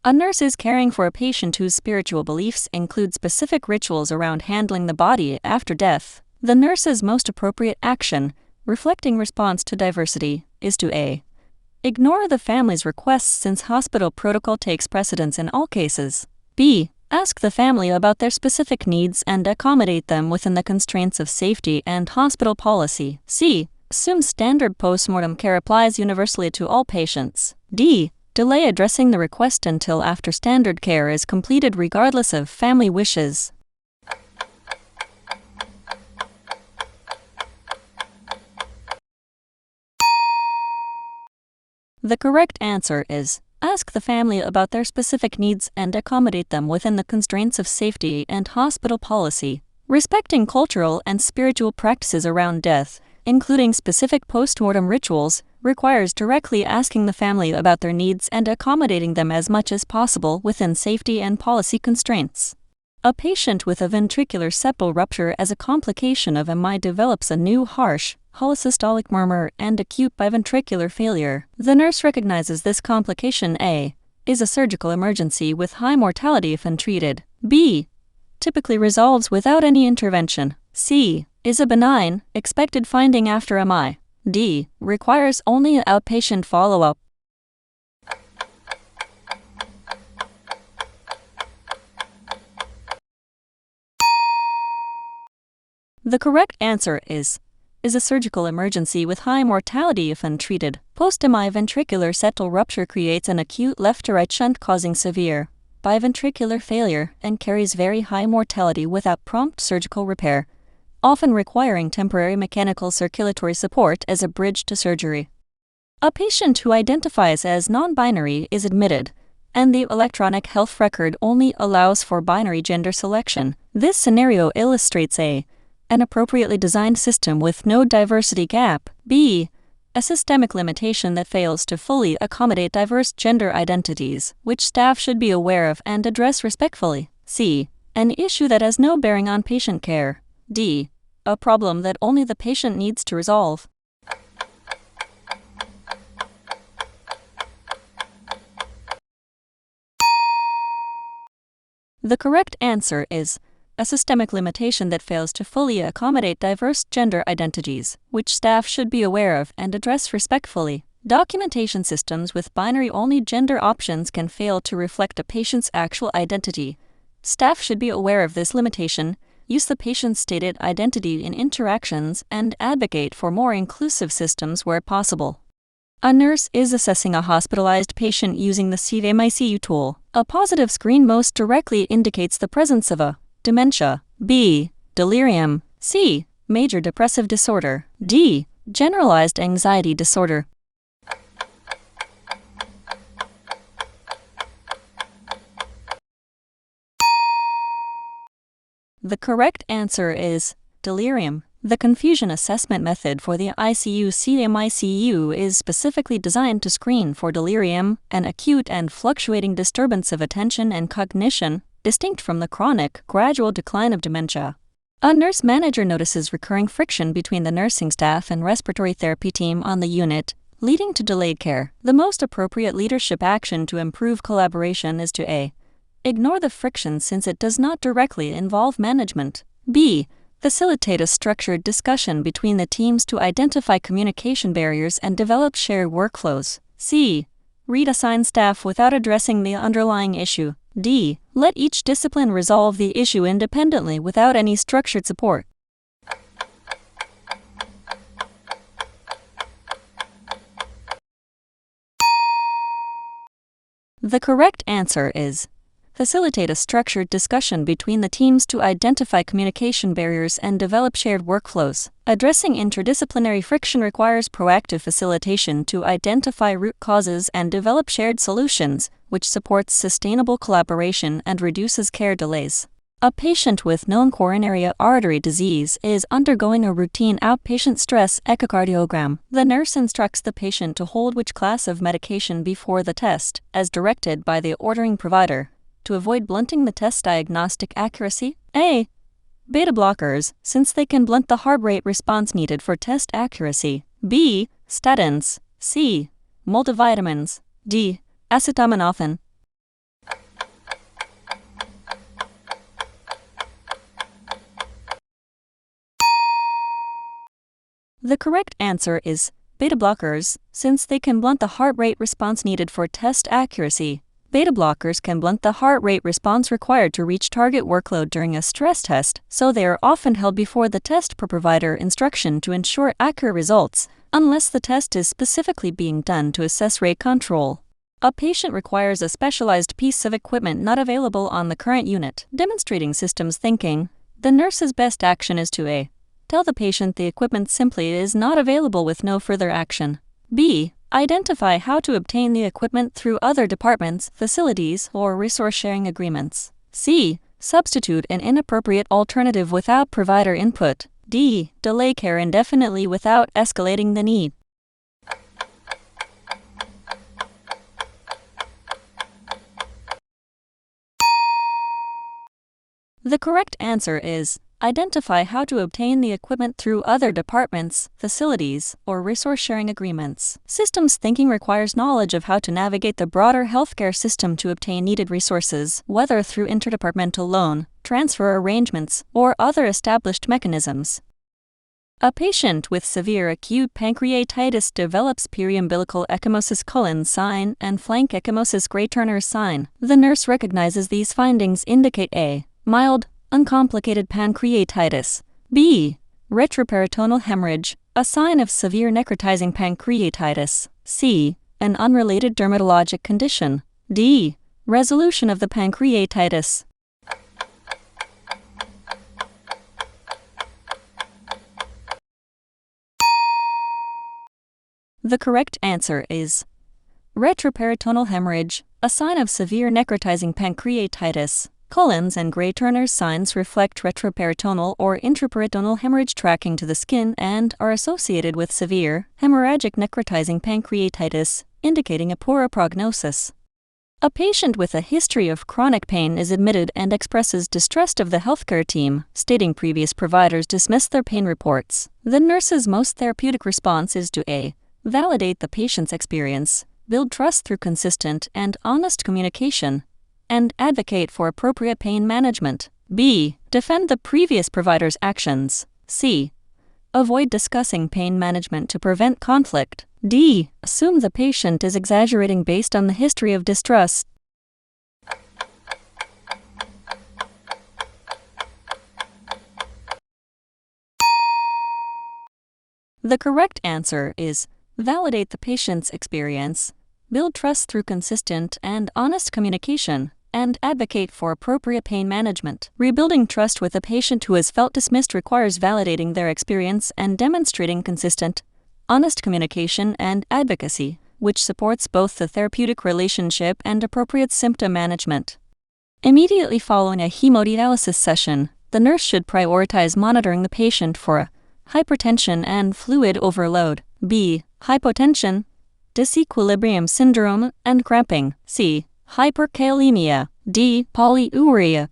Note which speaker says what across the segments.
Speaker 1: A nurse is caring for a patient whose spiritual beliefs include specific rituals around handling the body after death. The nurse's most appropriate action, reflecting response to diversity, is to A. Ignore the family's requests since hospital protocol takes precedence in all cases. B. Ask the family about their specific needs and accommodate them within the constraints of safety and hospital policy. C. Assume standard postmortem care applies universally to all patients. D. Delay addressing the request until after standard care is completed regardless of family wishes. The correct answer is, ask the family about their specific needs and accommodate them within the constraints of safety and hospital policy. Respecting cultural and spiritual practices around death, including specific postmortem rituals, requires directly asking the family about their needs and accommodating them as much as possible within safety and policy constraints. A patient with a ventricular septal rupture as a complication of MI develops a new harsh, holosystolic murmur and acute biventricular failure. The nurse recognizes this complication. A. Is a surgical emergency with high mortality if untreated. B. Typically resolves without any intervention. C. Is a benign, expected finding after MI. D. Requires only outpatient follow-up. The correct answer is a surgical emergency with high mortality if untreated. Post-MI ventricular septal rupture creates an acute left-to-right shunt causing severe biventricular failure and carries very high mortality without prompt surgical repair, often requiring temporary mechanical circulatory support as a bridge to surgery. A patient who identifies as non-binary is admitted, and the electronic health record only allows for binary gender selection. This scenario illustrates an appropriately designed system with no diversity gap. B. A systemic limitation that fails to fully accommodate diverse gender identities, which staff should be aware of and address respectfully. C. An issue that has no bearing on patient care. D. A problem that only the patient needs to resolve. The correct answer is a systemic limitation that fails to fully accommodate diverse gender identities, which staff should be aware of and address respectfully. Documentation systems with binary-only gender options can fail to reflect a patient's actual identity. Staff should be aware of this limitation, use the patient's stated identity in interactions, and advocate for more inclusive systems where possible. A nurse is assessing a hospitalized patient using the CVMICU tool. A positive screen most directly indicates the presence of a dementia. B. Delirium. C. Major depressive disorder. D. Generalized anxiety disorder. The correct answer is delirium. The confusion assessment method for the ICU CMICU is specifically designed to screen for delirium, an acute and fluctuating disturbance of attention and cognition, distinct from the chronic, gradual decline of dementia. A nurse manager notices recurring friction between the nursing staff and respiratory therapy team on the unit, leading to delayed care. The most appropriate leadership action to improve collaboration is to A. Ignore the friction since it does not directly involve management. B. Facilitate a structured discussion between the teams to identify communication barriers and develop shared workflows. C. Reassign staff without addressing the underlying issue. D. Let each discipline resolve the issue independently without any structured support. The correct answer is facilitate a structured discussion between the teams to identify communication barriers and develop shared workflows. Addressing interdisciplinary friction requires proactive facilitation to identify root causes and develop shared solutions, which supports sustainable collaboration and reduces care delays. A patient with known coronary artery disease is undergoing a routine outpatient stress echocardiogram. The nurse instructs the patient to hold which class of medication before the test, as directed by the ordering provider, to avoid blunting the test diagnostic accuracy. A. Beta blockers, since they can blunt the heart rate response needed for test accuracy. B. Statins. C. Multivitamins. D. Acetaminophen. The correct answer is beta blockers, since they can blunt the heart rate response needed for test accuracy. Beta blockers can blunt the heart rate response required to reach target workload during a stress test, so they are often held before the test per provider instruction to ensure accurate results, unless the test is specifically being done to assess rate control. A patient requires a specialized piece of equipment not available on the current unit. Demonstrating systems thinking, the nurse's best action is to A. Tell the patient the equipment simply is not available with no further action. B. Identify how to obtain the equipment through other departments, facilities, or resource-sharing agreements. C. Substitute an inappropriate alternative without provider input. D. Delay care indefinitely without escalating the need. The correct answer is identify how to obtain the equipment through other departments, facilities, or resource-sharing agreements. Systems thinking requires knowledge of how to navigate the broader healthcare system to obtain needed resources, whether through interdepartmental loan, transfer arrangements, or other established mechanisms. A patient with severe acute pancreatitis develops periumbilical ecchymosis Cullen sign and flank ecchymosis Gray-Turner sign. The nurse recognizes these findings indicate A. Mild, uncomplicated pancreatitis. B. Retroperitoneal hemorrhage, a sign of severe necrotizing pancreatitis. C. An unrelated dermatologic condition. D. Resolution of the pancreatitis. The correct answer is retroperitoneal hemorrhage, a sign of severe necrotizing pancreatitis. Cullen's and Gray-Turner's signs reflect retroperitoneal or intraperitoneal hemorrhage tracking to the skin and are associated with severe, hemorrhagic necrotizing pancreatitis, indicating a poorer prognosis. A patient with a history of chronic pain is admitted and expresses distrust of the healthcare team, stating previous providers dismissed their pain reports. The nurse's most therapeutic response is to A. Validate the patient's experience, build trust through consistent and honest communication, and advocate for appropriate pain management. B. Defend the previous provider's actions. C. Avoid discussing pain management to prevent conflict. D. Assume the patient is exaggerating based on the history of distrust. The correct answer is validate the patient's experience, build trust through consistent and honest communication, and advocate for appropriate pain management. Rebuilding trust with a patient who has felt dismissed requires validating their experience and demonstrating consistent, honest communication and advocacy, which supports both the therapeutic relationship and appropriate symptom management. Immediately following a hemodialysis session, the nurse should prioritize monitoring the patient for hypertension and fluid overload. B. Hypotension, disequilibrium syndrome, and cramping. C. Hyperkalemia. D. Polyuria.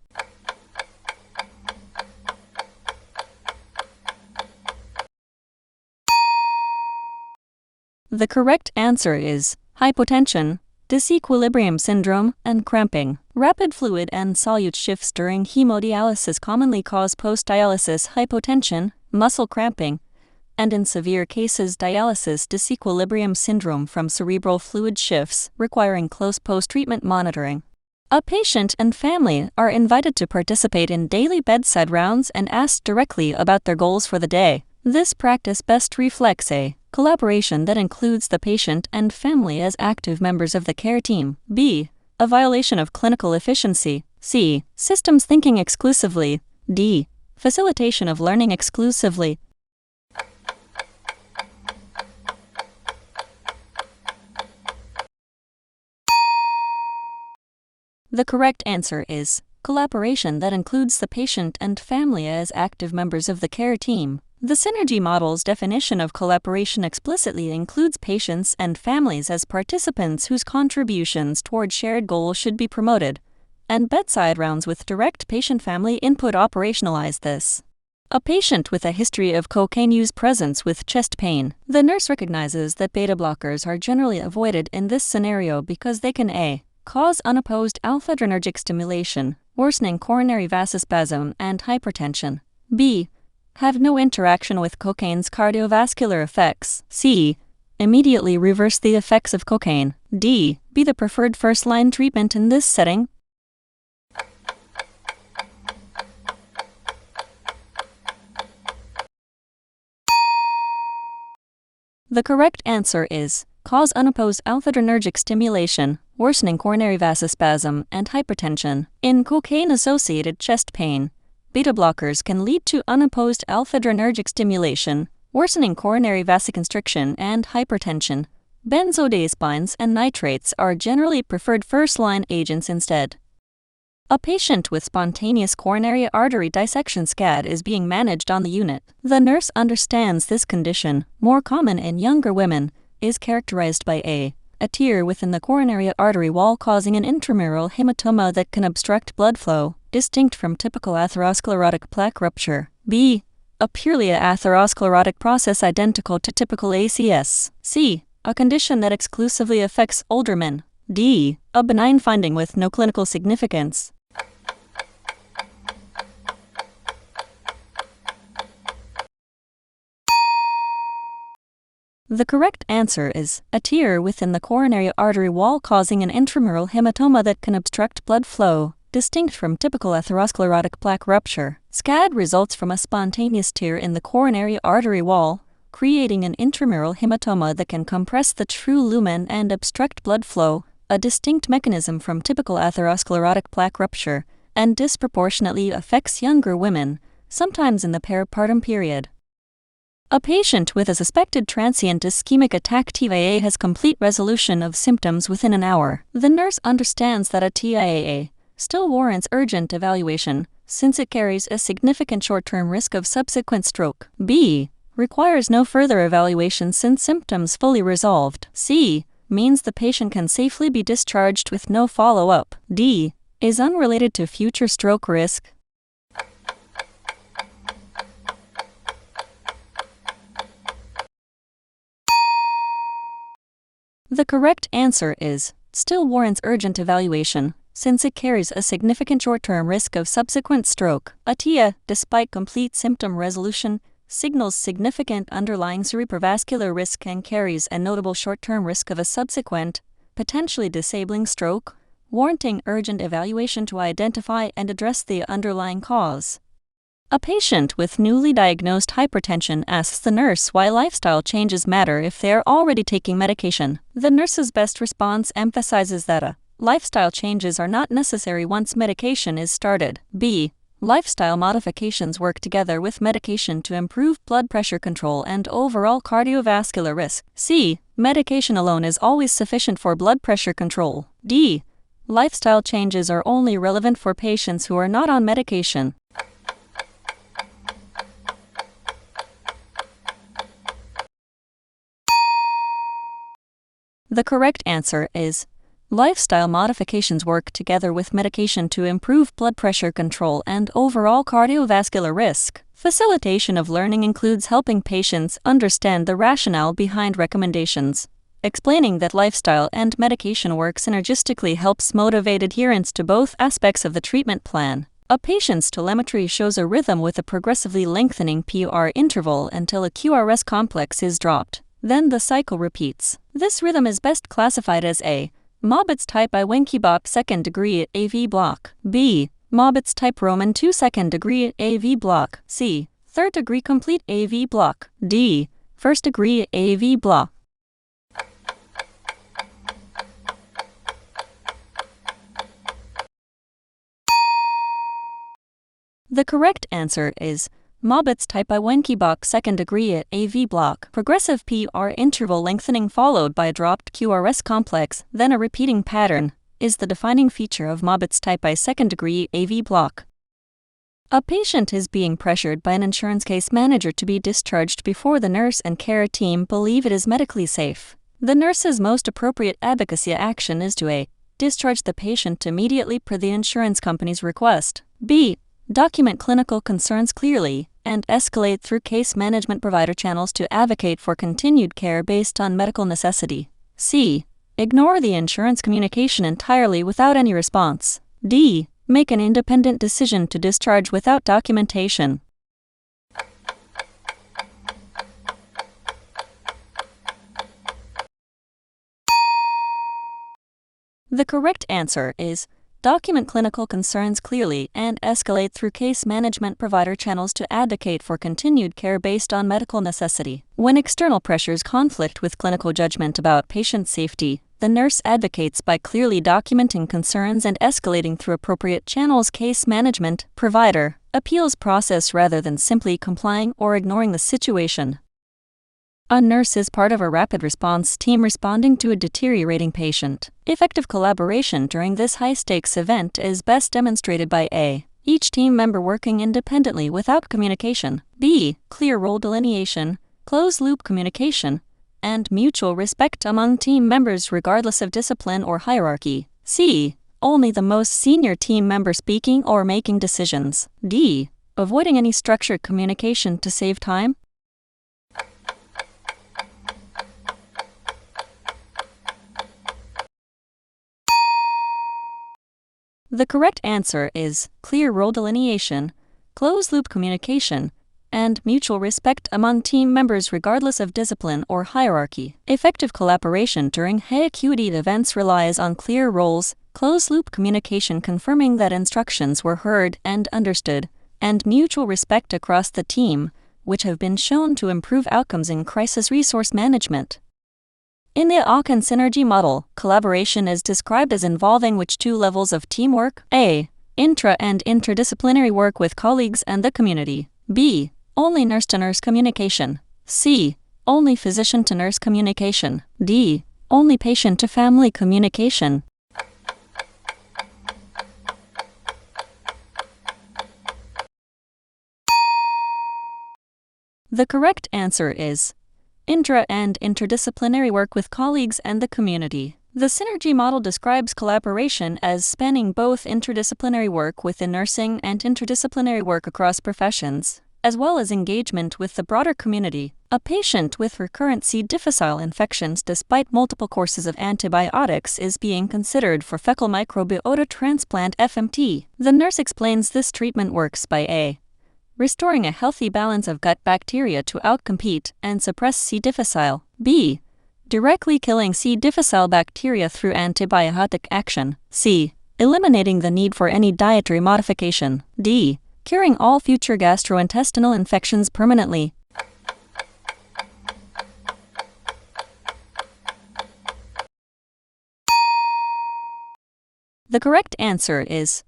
Speaker 1: The correct answer is hypotension, disequilibrium syndrome, and cramping. Rapid fluid and solute shifts during hemodialysis commonly cause post-dialysis hypotension, muscle cramping, and in severe cases dialysis disequilibrium syndrome from cerebral fluid shifts, requiring close post-treatment monitoring. A patient and family are invited to participate in daily bedside rounds and asked directly about their goals for the day. This practice best reflects A. Collaboration that includes the patient and family as active members of the care team. B. A violation of clinical efficiency. C. Systems thinking exclusively. D. Facilitation of learning exclusively. The correct answer is collaboration that includes the patient and family as active members of the care team. The Synergy model's definition of collaboration explicitly includes patients and families as participants whose contributions toward shared goals should be promoted, and bedside rounds with direct patient-family input operationalize this. A patient with a history of cocaine use presents with chest pain. The nurse recognizes that beta blockers are generally avoided in this scenario because they can A. Cause unopposed alpha-adrenergic stimulation, worsening coronary vasospasm and hypertension. B. Have no interaction with cocaine's cardiovascular effects. C. Immediately reverse the effects of cocaine. D. Be the preferred first-line treatment in this setting. The correct answer is cause unopposed alpha-adrenergic stimulation, worsening coronary vasospasm, and hypertension. In cocaine-associated chest pain, beta blockers can lead to unopposed alpha-adrenergic stimulation, worsening coronary vasoconstriction, and hypertension. Benzodiazepines and nitrates are generally preferred first-line agents instead. A patient with spontaneous coronary artery dissection (SCAD) is being managed on the unit. The nurse understands this condition, more common in younger women, is characterized by a tear within the coronary artery wall causing an intramural hematoma that can obstruct blood flow, distinct from typical atherosclerotic plaque rupture. B. A purely atherosclerotic process identical to typical ACS. C. A condition that exclusively affects older men. D. A benign finding with no clinical significance. The correct answer is a tear within the coronary artery wall causing an intramural hematoma that can obstruct blood flow, distinct from typical atherosclerotic plaque rupture. SCAD results from a spontaneous tear in the coronary artery wall, creating an intramural hematoma that can compress the true lumen and obstruct blood flow, a distinct mechanism from typical atherosclerotic plaque rupture, and disproportionately affects younger women, sometimes in the peripartum period. A patient with a suspected transient ischemic attack TIA has complete resolution of symptoms within an hour. The nurse understands that a TIA still warrants urgent evaluation, since it carries a significant short-term risk of subsequent stroke. B. Requires no further evaluation since symptoms fully resolved. C. Means the patient can safely be discharged with no follow-up. D. Is unrelated to future stroke risk. The correct answer is still warrants urgent evaluation, since it carries a significant short-term risk of subsequent stroke. A TIA, despite complete symptom resolution, signals significant underlying cerebrovascular risk and carries a notable short-term risk of a subsequent, potentially disabling stroke, warranting urgent evaluation to identify and address the underlying cause. A patient with newly diagnosed hypertension asks the nurse why lifestyle changes matter if they are already taking medication. The nurse's best response emphasizes that lifestyle changes are not necessary once medication is started. B. Lifestyle modifications work together with medication to improve blood pressure control and overall cardiovascular risk. C. Medication alone is always sufficient for blood pressure control. D. Lifestyle changes are only relevant for patients who are not on medication. The correct answer is lifestyle modifications work together with medication to improve blood pressure control and overall cardiovascular risk. Facilitation of learning includes helping patients understand the rationale behind recommendations. Explaining that lifestyle and medication work synergistically helps motivate adherence to both aspects of the treatment plan. A patient's telemetry shows a rhythm with a progressively lengthening PR interval until a QRS complex is dropped. Then the cycle repeats. This rhythm is best classified as a Mobitz type I Wenckebach second degree AV block. B. Mobitz type Roman 2 second degree AV block. C. Third degree complete AV block. D. First degree AV block. The correct answer is Mobitz type I Wenckebach second degree AV block. Progressive PR interval lengthening followed by a dropped QRS complex, then a repeating pattern, is the defining feature of Mobitz type I second degree AV block. A patient is being pressured by an insurance case manager to be discharged before the nurse and care team believe it is medically safe. The nurse's most appropriate advocacy action is to A. Discharge the patient immediately per the insurance company's request. B. Document clinical concerns clearly, and escalate through case management provider channels to advocate for continued care based on medical necessity. C. Ignore the insurance communication entirely without any response. D. Make an independent decision to discharge without documentation. The correct answer is document clinical concerns clearly and escalate through case management provider channels to advocate for continued care based on medical necessity. When external pressures conflict with clinical judgment about patient safety, the nurse advocates by clearly documenting concerns and escalating through appropriate channels. Case management provider appeals process rather than simply complying or ignoring the situation. A nurse is part of a rapid response team responding to a deteriorating patient. Effective collaboration during this high-stakes event is best demonstrated by A. Each team member working independently without communication. B. Clear role delineation, closed-loop communication, and mutual respect among team members regardless of discipline or hierarchy. C. Only the most senior team member speaking or making decisions. D. Avoiding any structured communication to save time. The correct answer is clear role delineation, closed-loop communication, and mutual respect among team members regardless of discipline or hierarchy. Effective collaboration during high-acuity events relies on clear roles, closed-loop communication confirming that instructions were heard and understood, and mutual respect across the team, which have been shown to improve outcomes in crisis resource management. In the Aachen synergy model, collaboration is described as involving which two levels of teamwork? A. Intra- and interdisciplinary work with colleagues and the community. B. Only nurse-to-nurse communication. C. Only physician-to-nurse communication. D. Only patient-to-family communication. The correct answer is intra- and interdisciplinary work with colleagues and the community. The synergy model describes collaboration as spanning both interdisciplinary work within nursing and interdisciplinary work across professions, as well as engagement with the broader community. A patient with recurrent C. difficile infections despite multiple courses of antibiotics is being considered for fecal microbiota transplant (FMT). The nurse explains this treatment works by A. Restoring a healthy balance of gut bacteria to outcompete and suppress C. difficile. B. Directly killing C. difficile bacteria through antibiotic action. C. Eliminating the need for any dietary modification. D. Curing all future gastrointestinal infections permanently. The correct answer is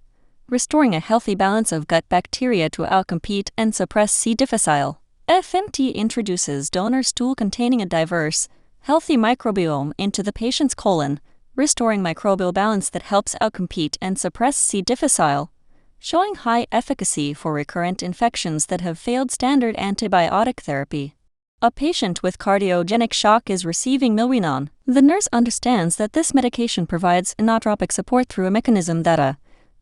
Speaker 1: restoring a healthy balance of gut bacteria to outcompete and suppress C. difficile. FMT introduces donor stool containing a diverse, healthy microbiome into the patient's colon, restoring microbial balance that helps outcompete and suppress C. difficile, showing high efficacy for recurrent infections that have failed standard antibiotic therapy. A patient with cardiogenic shock is receiving Milrinone. The nurse understands that this medication provides inotropic support through a mechanism that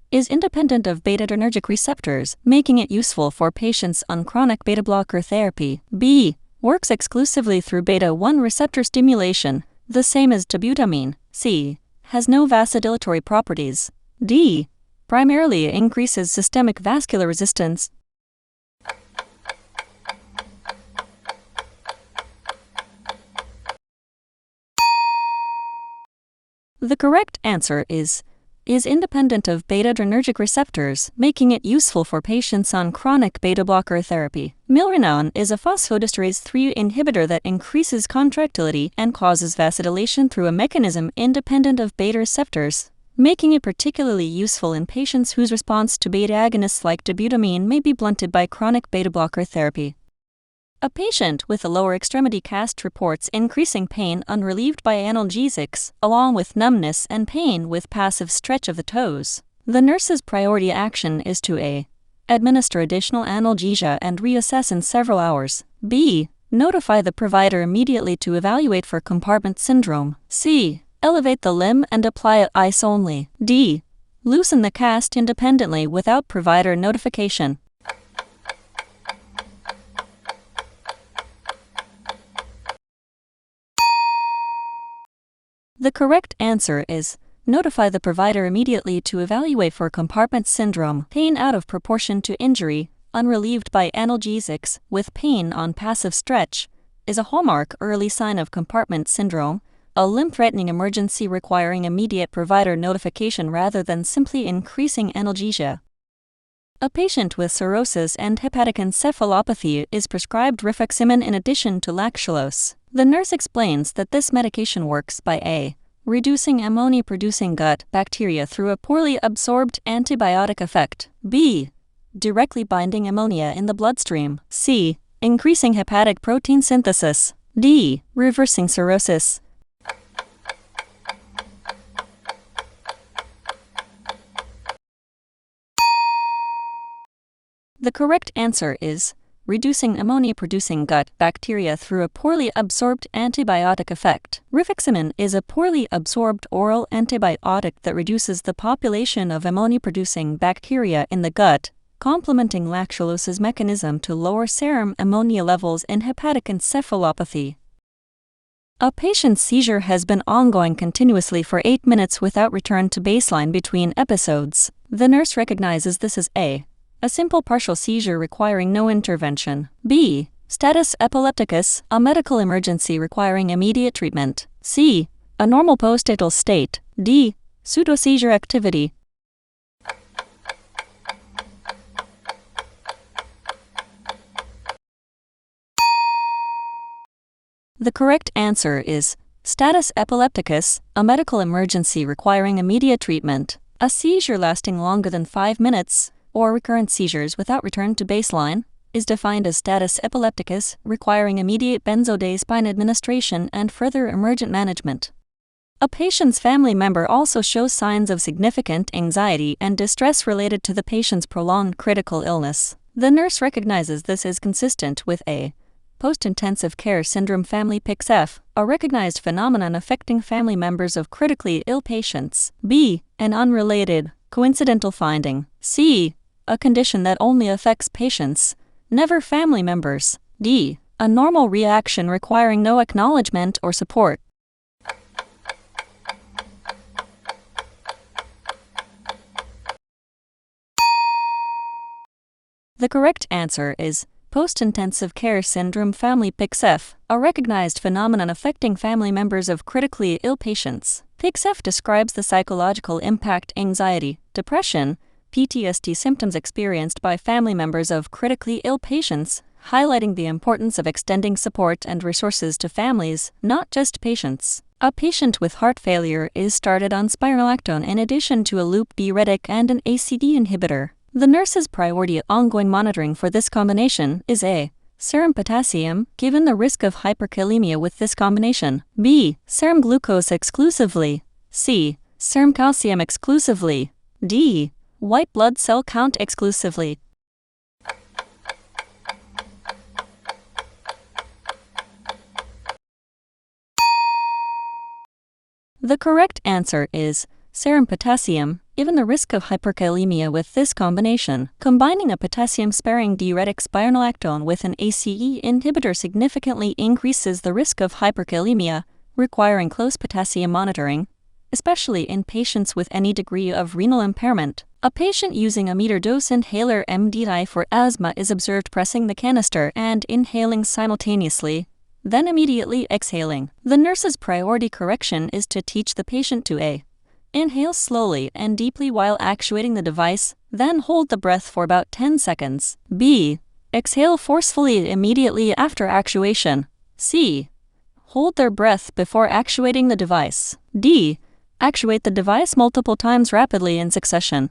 Speaker 1: is independent of beta-adrenergic receptors, making it useful for patients on chronic beta-blocker therapy. B. Works exclusively through beta-1 receptor stimulation, the same as dobutamine. C. Has no vasodilatory properties. D. Primarily increases systemic vascular resistance. The correct answer is independent of beta-adrenergic receptors, making it useful for patients on chronic beta-blocker therapy. Milrinone is a phosphodiesterase 3 inhibitor that increases contractility and causes vasodilation through a mechanism independent of beta receptors, making it particularly useful in patients whose response to beta agonists like dobutamine may be blunted by chronic beta-blocker therapy. A patient with a lower extremity cast reports increasing pain unrelieved by analgesics, along with numbness and pain with passive stretch of the toes. The nurse's priority action is to A. Administer additional analgesia and reassess in several hours. B. Notify the provider immediately to evaluate for compartment syndrome. C. Elevate the limb and apply ice only. D. Loosen the cast independently without provider notification. The correct answer is notify the provider immediately to evaluate for compartment syndrome. Pain out of proportion to injury, unrelieved by analgesics, with pain on passive stretch, is a hallmark early sign of compartment syndrome, a limb-threatening emergency requiring immediate provider notification rather than simply increasing analgesia. A patient with cirrhosis and hepatic encephalopathy is prescribed rifaximin in addition to lactulose. The nurse explains that this medication works by a. reducing ammonia-producing gut bacteria through a poorly absorbed antibiotic effect, b. directly binding ammonia in the bloodstream, c. increasing hepatic protein synthesis, d. reversing cirrhosis. The correct answer is reducing ammonia-producing gut bacteria through a poorly absorbed antibiotic effect. Rifaximin is a poorly absorbed oral antibiotic that reduces the population of ammonia-producing bacteria in the gut, complementing lactulose's mechanism to lower serum ammonia levels in hepatic encephalopathy. A patient's seizure has been ongoing continuously for 8 minutes without return to baseline between episodes. The nurse recognizes this as a simple partial seizure requiring no intervention, b. status epilepticus, a medical emergency requiring immediate treatment, c. a normal postnatal state, d. pseudoseizure activity. The correct answer is status epilepticus, a medical emergency requiring immediate treatment. A seizure lasting longer than 5 minutes, or recurrent seizures without return to baseline, is defined as status epilepticus requiring immediate benzodiazepine administration and further emergent management. A patient's family member also shows signs of significant anxiety and distress related to the patient's prolonged critical illness. The nurse recognizes this as consistent with a post-intensive care syndrome family PCCN, a recognized phenomenon affecting family members of critically ill patients, b. an unrelated, coincidental finding, c. a condition that only affects patients, never family members, d. a normal reaction requiring no acknowledgement or support. The correct answer is post-intensive care syndrome family PCCN, a recognized phenomenon affecting family members of critically ill patients. PCCN describes the psychological impact anxiety, depression, PTSD symptoms experienced by family members of critically ill patients, highlighting the importance of extending support and resources to families, not just patients. A patient with heart failure is started on spironolactone in addition to a loop diuretic and an ACD inhibitor. The nurse's priority ongoing monitoring for this combination is a. serum potassium, given the risk of hyperkalemia with this combination, b. serum glucose exclusively, c. serum calcium exclusively, d. white blood cell count exclusively. The correct answer is serum potassium, given the risk of hyperkalemia with this combination. Combining a potassium-sparing diuretic spironolactone with an ACE inhibitor significantly increases the risk of hyperkalemia, requiring close potassium monitoring, especially in patients with any degree of renal impairment. A patient using a meter-dose inhaler MDI for asthma is observed pressing the canister and inhaling simultaneously, then immediately exhaling. The nurse's priority correction is to teach the patient to a. inhale slowly and deeply while actuating the device, then hold the breath for about 10 seconds. b. exhale forcefully immediately after actuation. c. hold their breath before actuating the device. d. actuate the device multiple times rapidly in succession.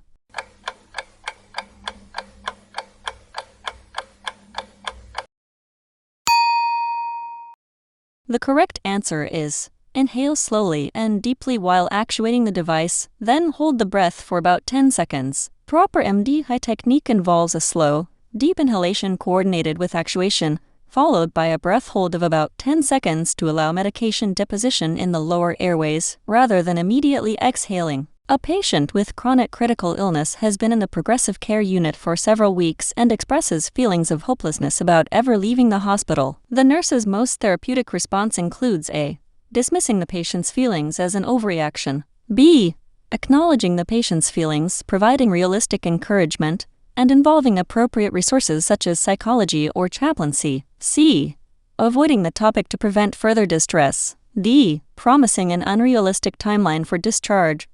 Speaker 1: The correct answer is inhale slowly and deeply while actuating the device, then hold the breath for about 10 seconds. Proper MDI technique involves a slow, deep inhalation coordinated with actuation, followed by a breath hold of about 10 seconds to allow medication deposition in the lower airways, rather than immediately exhaling. A patient with chronic critical illness has been in the progressive care unit for several weeks and expresses feelings of hopelessness about ever leaving the hospital. The nurse's most therapeutic response includes a. dismissing the patient's feelings as an overreaction, b. acknowledging the patient's feelings, providing realistic encouragement, and involving appropriate resources such as psychology or chaplaincy, c. avoiding the topic to prevent further distress, D. Promising an unrealistic timeline for discharge.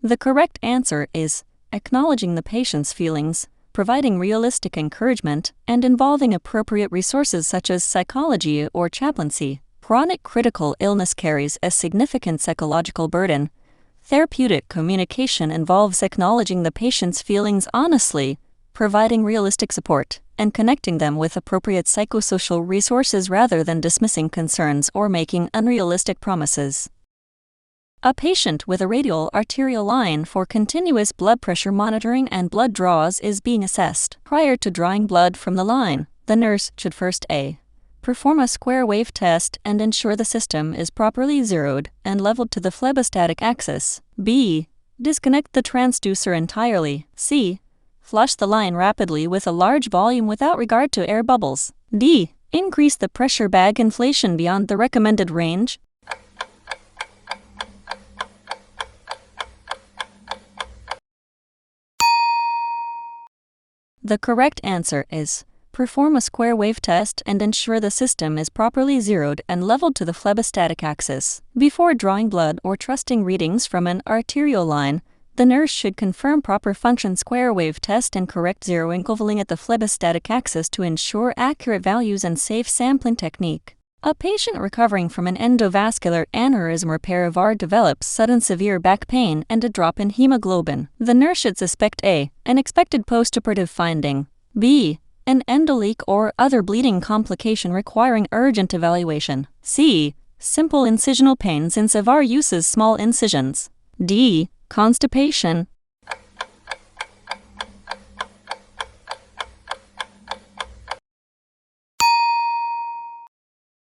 Speaker 1: The correct answer is acknowledging the patient's feelings, providing realistic encouragement, and involving appropriate resources such as psychology or chaplaincy. Chronic critical illness carries a significant psychological burden. Therapeutic communication involves acknowledging the patient's feelings honestly, providing realistic support, and connecting them with appropriate psychosocial resources rather than dismissing concerns or making unrealistic promises. A patient with a radial arterial line for continuous blood pressure monitoring and blood draws is being assessed. Prior to drawing blood from the line, the nurse should first A. Perform a square wave test and ensure the system is properly zeroed and leveled to the phlebostatic axis. B. Disconnect the transducer entirely. C. Flush the line rapidly with a large volume without regard to air bubbles. D. Increase the pressure bag inflation beyond the recommended range. The correct answer is perform a square wave test and ensure the system is properly zeroed and leveled to the phlebostatic axis. Before drawing blood or trusting readings from an arterial line, the nurse should confirm proper function square wave test and correct zeroing leveling at the phlebostatic axis to ensure accurate values and safe sampling technique. A patient recovering from an endovascular aneurysm repair of VAR develops sudden severe back pain and a drop in hemoglobin. The nurse should suspect A. An expected postoperative finding. B. An endoleak or other bleeding complication requiring urgent evaluation. C. Simple incisional pain since VAR uses small incisions. D. Constipation.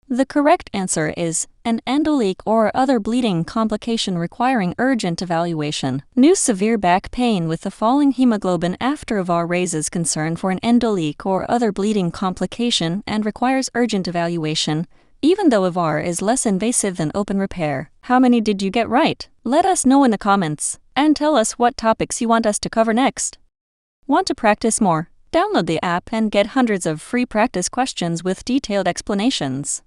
Speaker 1: The correct answer is an endoleak or other bleeding complication requiring urgent evaluation. New severe back pain with the falling hemoglobin after VAR raises concern for an endoleak or other bleeding complication and requires urgent evaluation, even though VAR is less invasive than open repair. How many did you get right? Let us know in the comments, and tell us what topics you want us to cover next. Want to practice more? Download the app and get hundreds of free practice questions with detailed explanations.